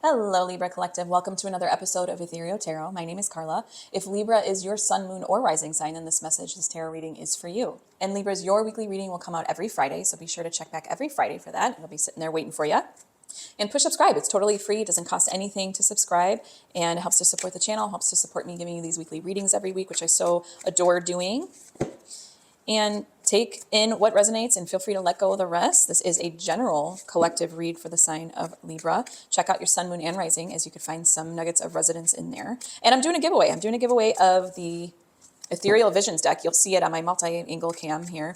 Hello, Libra Collective. Welcome to another episode of Ethereal Tarot. My name is Carla. If Libra is your sun, moon, or rising sign, then this message, this tarot reading is for you. And Libras, your weekly reading will come out every Friday, so be sure to check back every Friday for that. It'll be sitting there waiting for you. And push subscribe. It's totally free. It doesn't cost anything to subscribe, and it helps to support the channel, helps to support me giving you these weekly readings every week, which I so adore doing. And take in what resonates and feel free to let go of the rest. This is a general collective read for the sign of Libra. Check out your sun, moon, and rising, as you could find some nuggets of resonance in there. And I'm doing a giveaway. I'm doing a giveaway of the Ethereal Visions deck. You'll see it on my multi-angle cam here.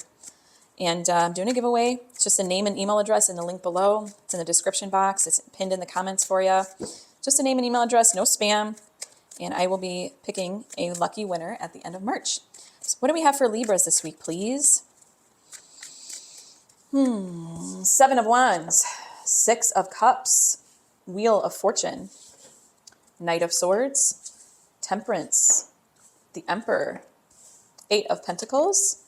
And I'm doing a giveaway. It's just a name and email address in the link below. It's in the description box. It's pinned in the comments for you. Just a name and email address, no spam. And I will be picking a lucky winner at the end of March. So what do we have for Libras this week, please? 7 of Wands, 6 of Cups, Wheel of Fortune, Knight of Swords, Temperance, the Emperor, 8 of Pentacles,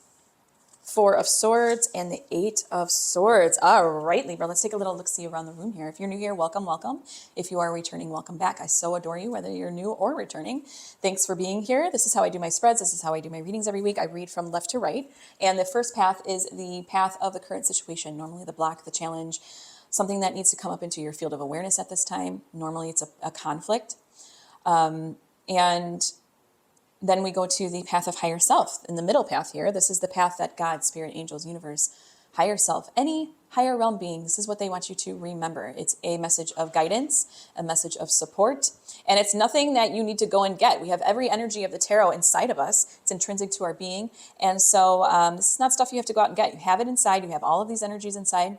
4 of Swords, and the 8 of Swords. All right, Libra, let's take a little look-see around the room here. If you're new here, welcome, welcome. If you are returning, welcome back. I so adore you, whether you're new or returning. Thanks for being here. This is how I do my spreads. This is how I do my readings every week. I read from left to right. And the first path is the path of the current situation. Normally the block, the challenge, something that needs to come up into your field of awareness at this time. Normally it's a conflict. And then we go to the path of higher self. In the middle path here, this is the path that God, Spirit, Angels, Universe, higher self, any higher realm being, this is what they want you to remember. It's a message of guidance, a message of support, and it's nothing that you need to go and get. We have every energy of the tarot inside of us. It's intrinsic to our being. And so this is not stuff you have to go out and get. You have it inside. You have all of these energies inside.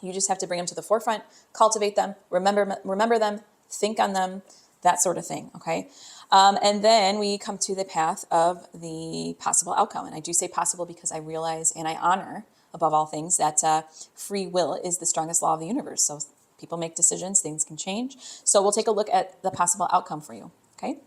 You just have to bring them to the forefront, cultivate them, remember them, think on them, that sort of thing, okay? And then we come to the path of the possible outcome. And I do say possible because I realize and I honor, above all things, that free will is the strongest law of the universe. So people make decisions, things can change. So we'll take a look at the possible outcome for you, okay?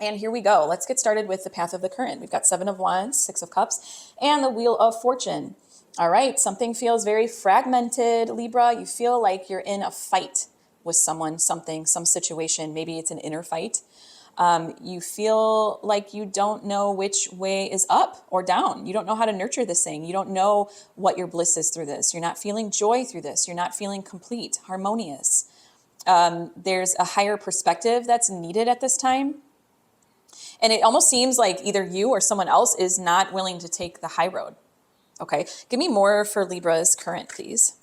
And here we go. Let's get started with the path of the current. We've got 7 of Wands, 6 of Cups, and the Wheel of Fortune. All right, something feels very fragmented, Libra. You feel like you're in a fight with someone, something, some situation. Maybe it's an inner fight. You feel like you don't know which way is up or down. You don't know how to nurture this thing. You don't know what your bliss is through this. You're not feeling joy through this. You're not feeling complete, harmonious. There's a higher perspective that's needed at this time. And it almost seems like either you or someone else is not willing to take the high road. Okay, give me more for Libra's current, please.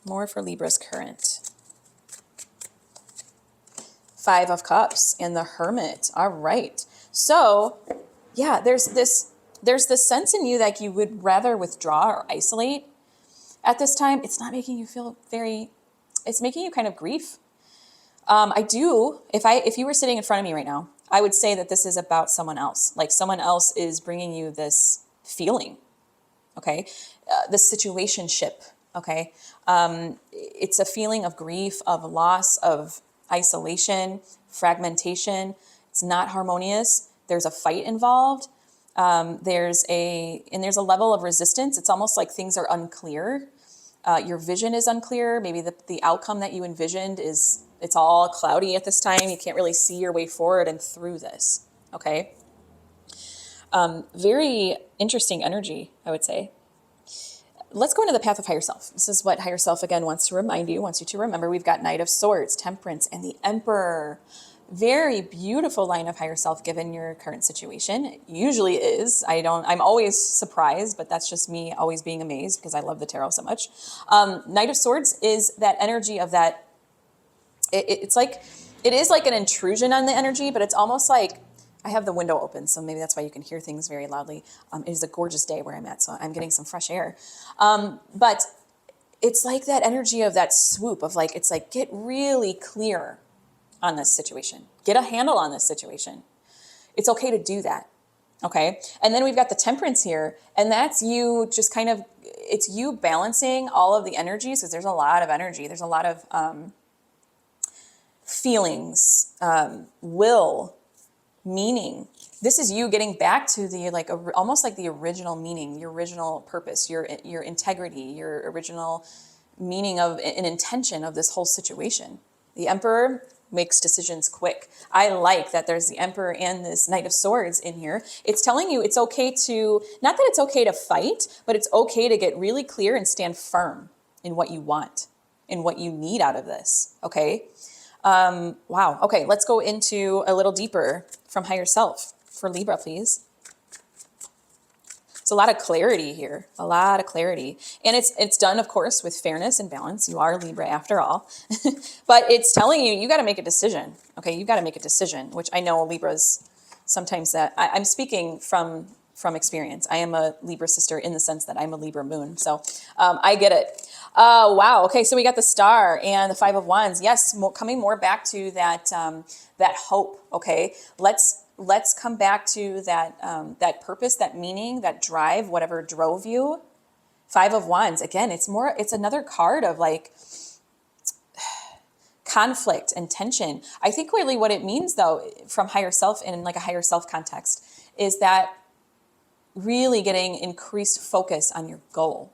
More for Libra's current. 5 of Cups and the Hermit. All right. So, yeah, there's this sense in you that you would rather withdraw or isolate at this time. It's not making you feel it's making you kind of grief. If you were sitting in front of me right now, I would say that this is about someone else. Like someone else is bringing you this feeling, okay? This situationship, okay? It's a feeling of grief, of loss, of isolation, fragmentation. It's not harmonious. There's a fight involved. There's a level of resistance. It's almost like things are unclear. Your vision is unclear. Maybe the outcome that you envisioned it's all cloudy at this time. You can't really see your way forward and through this. Okay. Very interesting energy, I would say. Let's go into the path of higher self. This is what higher self, again, wants to remind you, wants you to remember. We've got Knight of Swords, Temperance, and the Emperor. Very beautiful line of higher self given your current situation. It usually is. I'm always surprised, but that's just me always being amazed because I love the tarot so much. Knight of Swords is that energy of that. It is like an intrusion on the energy, but it's almost like, I have the window open, so maybe that's why you can hear things very loudly. It is a gorgeous day where I'm at, so I'm getting some fresh air. But it's like that energy of that swoop of like, it's like, get really clear on this situation. Get a handle on this situation. It's okay to do that, okay? And then we've got the Temperance here, and that's you just kind of, it's you balancing all of the energies, because there's a lot of energy. There's a lot of feelings, will, meaning. This is you getting back to the almost like the original meaning, your original purpose, your integrity, your original meaning of an intention of this whole situation. The Emperor makes decisions quick. I like that there's the Emperor and this Knight of Swords in here. It's telling you it's okay to, not that it's okay to fight, but it's okay to get really clear and stand firm in what you want and what you need out of this, okay? Wow, okay, let's go into a little deeper from higher self for Libra, please. It's a lot of clarity here, a lot of clarity. And it's done, of course, with fairness and balance. You are Libra after all. But it's telling you, you got to make a decision. Okay, you got to make a decision, which I know Libras sometimes that, I'm speaking from experience. I am a Libra sister in the sense that I'm a Libra moon. So I get it. Wow. Okay, so we got the Star and the Five of Wands. Yes, coming more back to that, that hope. Okay, let's come back to that, that purpose, that meaning, that drive, whatever drove you. Five of Wands, again, it's another card of like conflict and tension. I think really what it means though, from higher self in like a higher self context, is that really getting increased focus on your goal,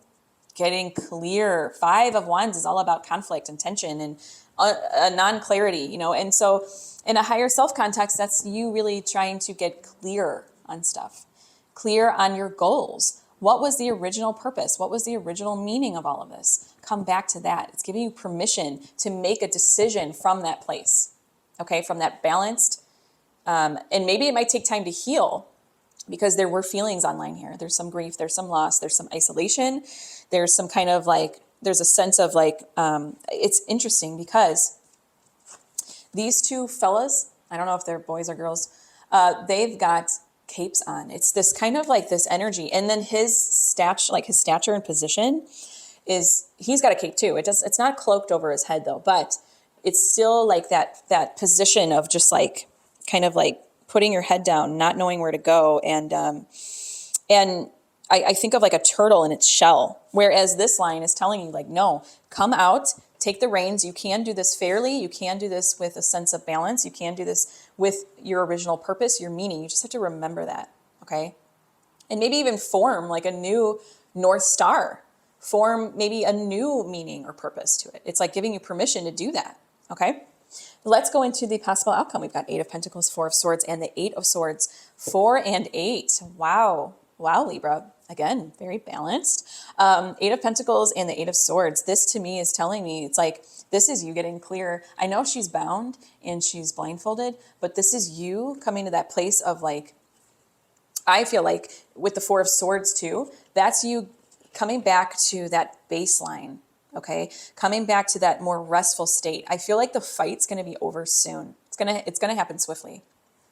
getting clear. Five of Wands is all about conflict and tension and a non-clarity, you know, and so in a higher self context, that's you really trying to get clear on stuff, clear on your goals. What was the original purpose? What was the original meaning of all of this? Come back to that. It's giving you permission to make a decision from that place, okay, from that balanced, and maybe it might take time to heal because there were feelings online here. There's some grief, there's some loss, there's some isolation, there's some kind of like, there's a sense of like, it's interesting because these two fellas, I don't know if they're boys or girls, they've got capes on. It's this kind of like this energy. And then his stature and position is, he's got a cape too. It's not cloaked over his head though, but it's still like that position of just like, kind of like putting your head down, not knowing where to go. And I think of like a turtle in its shell, whereas this line is telling you like, no, come out, take the reins. You can do this fairly. You can do this with a sense of balance. You can do this with your original purpose, your meaning. You just have to remember that, okay? And maybe even form like a new North Star, form maybe a new meaning or purpose to it. It's like giving you permission to do that, okay? Let's go into the possible outcome. We've got Eight of Pentacles, Four of Swords, and the Eight of Swords. 4 and 8. Wow. Wow, Libra. Again, very balanced. Eight of Pentacles and the Eight of Swords. This to me is telling me, it's like, this is you getting clear. I know she's bound and she's blindfolded, but this is you coming to that place of like, I feel like with the Four of Swords too, that's you coming back to that baseline. Okay, coming back to that more restful state. I feel like the fight's going to be over soon. It's gonna happen swiftly.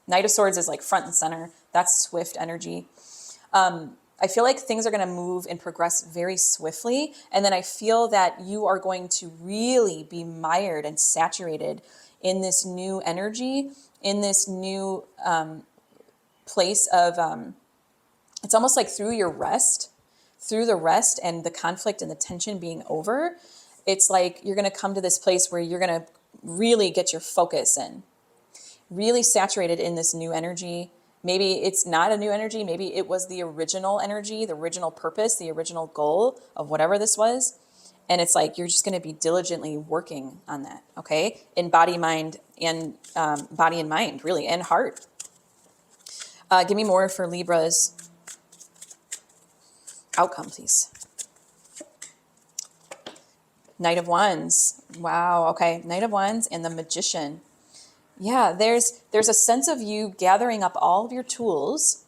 Knight of Swords is like front and center. That's swift energy. I feel like things are going to move and progress very swiftly, and then I feel that you are going to really be mired and saturated in this new energy, in this new place of. It's almost like through the rest and the conflict and the tension being over, it's like you're going to come to this place where you're going to really get your focus in, really saturated in this new energy. Maybe it's not a new energy. Maybe it was the original energy, the original purpose, the original goal of whatever this was. And it's like, you're just going to be diligently working on that. Okay. In body, mind, and body and mind, really, and heart. Give me more for Libra's outcome, please. Knight of Wands. Wow. Okay. Knight of Wands and the Magician. Yeah, there's a sense of you gathering up all of your tools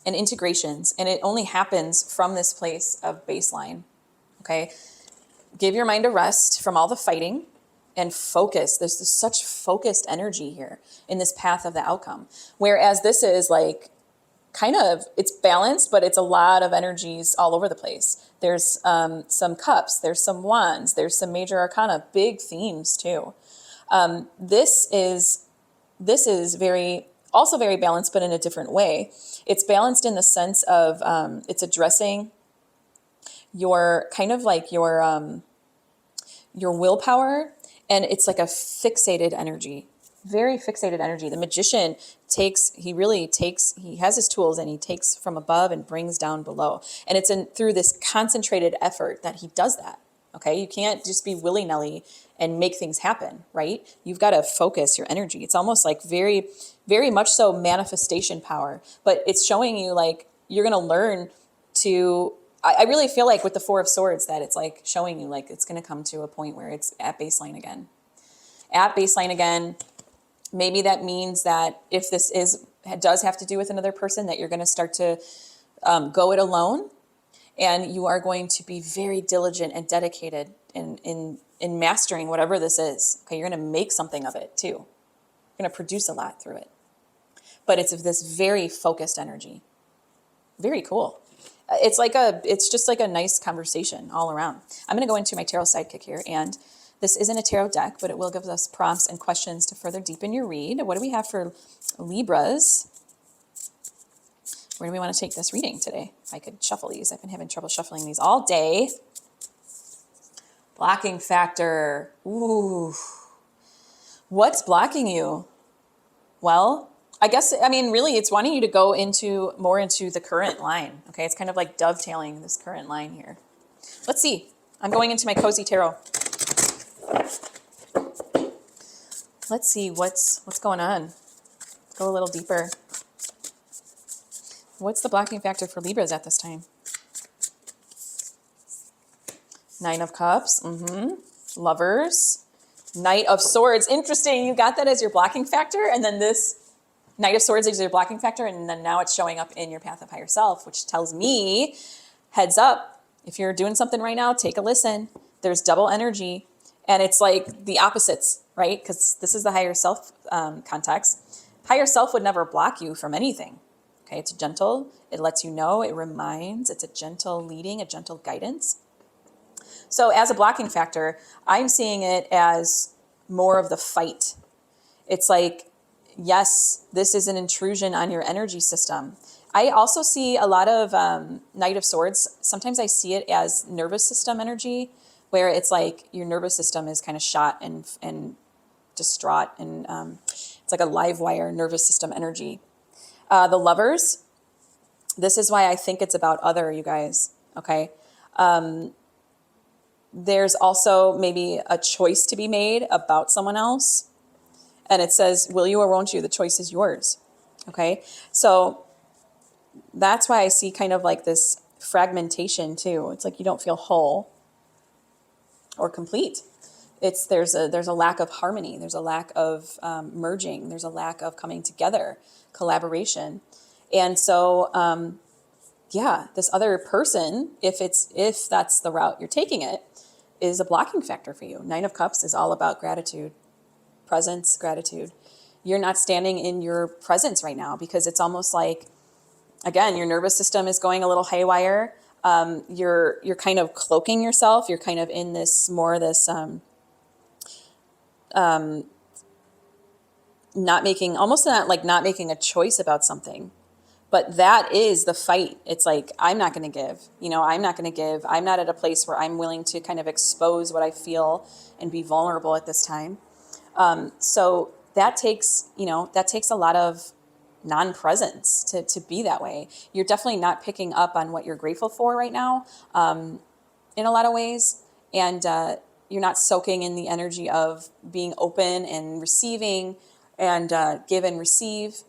and integrations, and it only happens from this place of baseline. Okay. Give your mind a rest from all the fighting and focus. There's such focused energy here in this path of the outcome. Whereas this is like, kind of, it's balanced, but it's a lot of energies all over the place. There's some cups, there's some wands, there's some major arcana, big themes too. This is also very balanced, but in a different way. It's balanced in the sense of it's addressing your kind of like your willpower, and it's like a fixated energy. very fixated energy. The magician he has his tools and he takes from above and brings down below. And it's through this concentrated effort that he does that. Okay. You can't just be willy-nilly and make things happen, right? You've got to focus your energy. It's almost like very, very much so manifestation power, but it's showing you like you're going to learn to, I really feel like with the Four of Swords that it's like showing you like it's going to come to a point where it's at baseline again. At baseline again. Maybe that means that if this does have to do with another person, that you're going to start to go it alone, and you are going to be very diligent and dedicated in mastering whatever this is. Okay, you're going to make something of it too. You're going to produce a lot through it. But it's of this very focused energy. Very cool. It's just like a nice conversation all around. I'm going to go into my tarot sidekick here, and this isn't a tarot deck, but it will give us prompts and questions to further deepen your read. What do we have for Libras? Where do we want to take this reading today? If I could shuffle these. I've been having trouble shuffling these all day. Blocking factor. Ooh. What's blocking you? Well, really it's wanting you to go more into the current line. Okay, it's kind of like dovetailing this current line here. Let's see. I'm going into my cozy tarot. Let's see what's going on. Let's go a little deeper. What's the blocking factor for Libras at this time? Nine of Cups. Lovers. Knight of Swords. Interesting. You got that as your blocking factor, and then this Knight of Swords is your blocking factor, and then now it's showing up in your path of higher self, which tells me, heads up, if you're doing something right now, take a listen. There's double energy, and it's like the opposites, right? Because this is the higher self context. Higher self would never block you from anything. Okay, it's gentle. It lets you know. It reminds. It's a gentle leading, a gentle guidance. So as a blocking factor, I'm seeing it as more of the fight. It's like, yes, this is an intrusion on your energy system. I also see a lot of Knight of Swords. Sometimes I see it as nervous system energy, where it's like your nervous system is kind of shot and distraught, and it's like a live wire nervous system energy. The Lovers, this is why I think it's about other, you guys, okay? There's also maybe a choice to be made about someone else. And it says, will you or won't you? The choice is yours. Okay. So that's why I see kind of like this fragmentation too. It's like you don't feel whole or complete. There's a lack of harmony. There's a lack of merging. There's a lack of coming together, collaboration. And so, this other person, if that's the route you're taking it, is a blocking factor for you. Nine of Cups is all about gratitude, presence, gratitude. You're not standing in your presence right now because it's almost like, again, your nervous system is going a little haywire. You're kind of cloaking yourself. You're kind of in not making a choice about something. But that is the fight. It's like, I'm not going to give. I'm not going to give. I'm not at a place where I'm willing to kind of expose what I feel and be vulnerable at this time. So that takes a lot of non-presence to be that way. You're definitely not picking up on what you're grateful for right now in a lot of ways. And you're not soaking in the energy of being open and receiving and give and receive.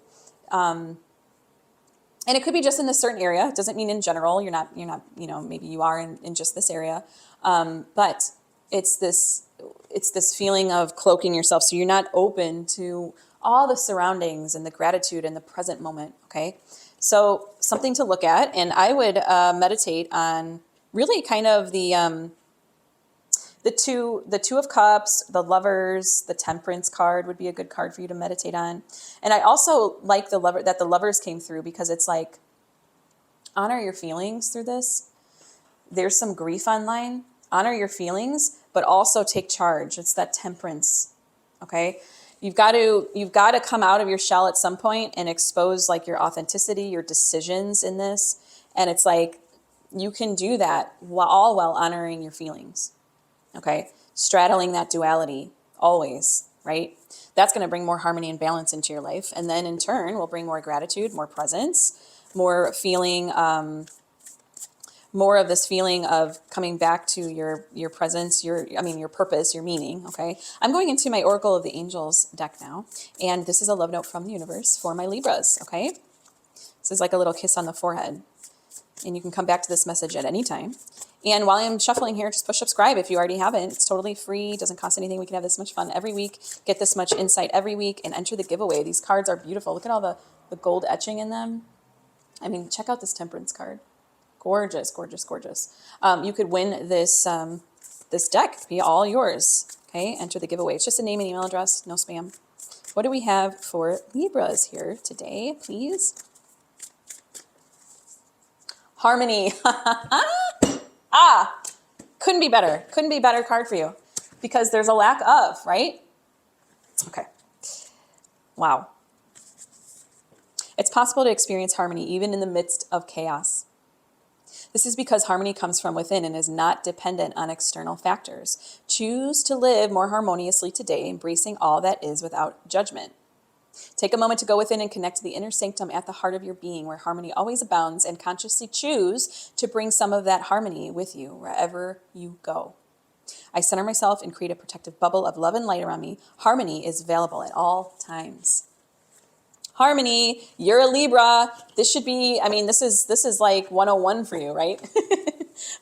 And it could be just in this certain area. It doesn't mean in general. You're not, maybe you are in just this area. But it's this feeling of cloaking yourself. So you're not open to all the surroundings and the gratitude and the present moment. Okay. So something to look at. And I would meditate on really kind of the Two of Cups, the Lovers, the Temperance card would be a good card for you to meditate on. And I also like the Lovers came through because it's like, honor your feelings through this. There's some grief online. Honor your feelings, but also take charge. It's that Temperance. Okay. You've got to come out of your shell at some point and expose like your authenticity, your decisions in this. And it's like, you can do that while honoring your feelings. Okay. Straddling that duality always, right? That's going to bring more harmony and balance into your life. And then in turn, will bring more gratitude, more presence, more feeling, more of this feeling of coming back to your presence, your purpose, your meaning, okay? I'm going into my Oracle of the Angels deck now, and this is a love note from the universe for my Libras, okay? This is like a little kiss on the forehead, and you can come back to this message at any time. And while I'm shuffling here, just push subscribe if you already haven't. It's totally free, doesn't cost anything. We can have this much fun every week, get this much insight every week, and enter the giveaway. These cards are beautiful. Look at all the gold etching in them. I mean, check out this Temperance card. Gorgeous, gorgeous, gorgeous. You could win this this deck. It could be all yours. Okay, enter the giveaway. It's just a name and email address, no spam. What do we have for Libras here today, please? Harmony. Couldn't be better. Couldn't be better card for you because there's a lack of, right? Okay. Wow. It's possible to experience harmony even in the midst of chaos. This is because harmony comes from within and is not dependent on external factors. Choose to live more harmoniously today, embracing all that is without judgment. Take a moment to go within and connect to the inner sanctum at the heart of your being, where harmony always abounds, and consciously choose to bring some of that harmony with you wherever you go. I center myself and create a protective bubble of love and light around me. Harmony is available at all times. Harmony, you're a Libra. This should be, I mean, this is like 101 for you, right?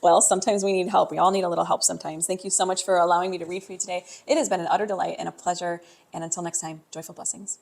Well, sometimes we need help. We all need a little help sometimes. Thank you so much for allowing me to read for you today. It has been an utter delight and a pleasure. And until next time, joyful blessings.